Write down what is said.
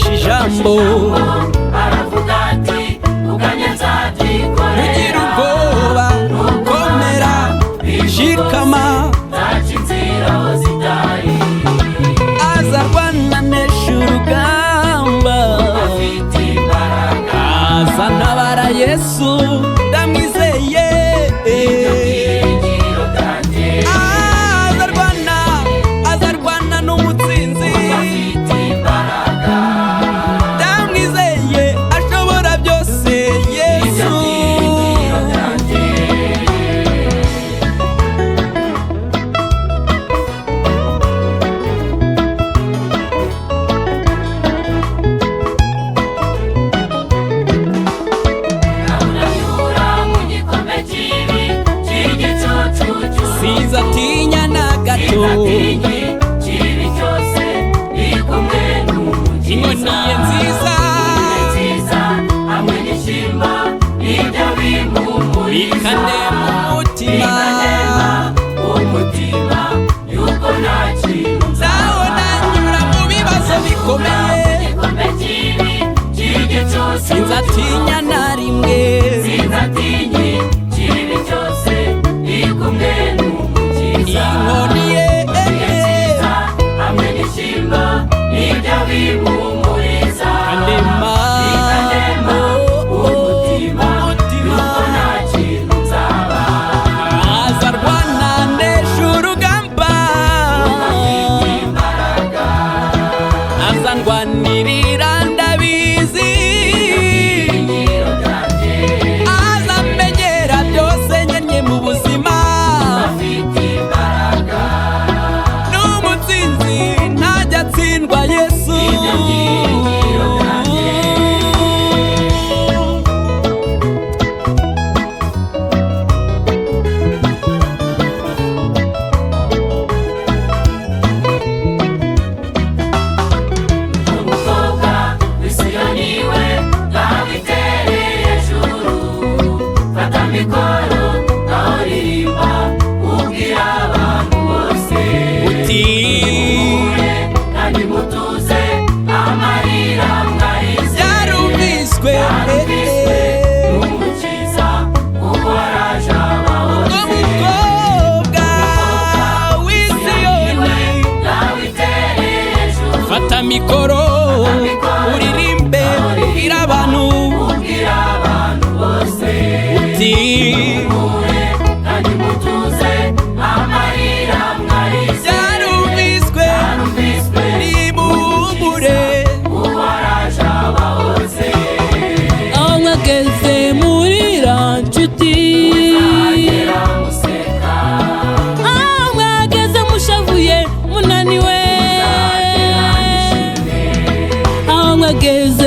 avugisha ijambo aravuga ati uganye nzabyikorera. ugira ubwoba komera shikama nzaca inzira aho zitari. azarwana nesha urugamba afite imbaraga. azantabara Yesu ndamwizeye. ibyiringiro byanjye. azarwana n'umutsinzi afite imbaraga. ndamwizeye ashobora byose Yesu. ibyiringiro byanjye. Uranyura mu gikombe kibi cy'igicucu. Sinzatinya na gato Sinzatinye kibi cyose iri kumwe n'umukiza. inkoni ye nziza nziza hamwe n'ishimba nibyo bimpumuriza. bikanema umutima bikanema umutima yuko nta kintu nzabona nyura mu bibazo bikomeye igikombe kibi cy'igicucu. sinzatinya na rimwe sinzatinye kibi cyose iri kumwe n'umukiza. inkoni ye nziza hamwe n'ishimba nibyo bimpumuriza. kanema bikanema umutima yuko nta kintu nzaba. azarwana nesha urugamba afite imbaraga. azandwanirira ndabizi ibyiringiro byanjye. azamenyera byose nyenye mu buzima afite imbaraga. n'umutsinzi ntajya atsindwa Yesu. ibyo byiringiro byanjye. umukobwa w'Isiyoni we bawitereye hejuru. fata mikoro naho ririmba ubwira abantu bose. uti muhure kandi mutuze amarira mwarize. yarumviswe yarumviswe n'umukiza kuko araje abahose. umukobwa w'Isiyoni bawitereye hejuru. fata mikoro uririmbe ubwira abantu ubwira abantu bose. uti muhure kandi mutuze amarira mwarize. yarumviswe yarumviswe nimuhumure kuko araje abahose. aho mwageze murira nshuti, agera museka. aho mwageze mushavuye munaniwe, agera nishimye. aho mwageze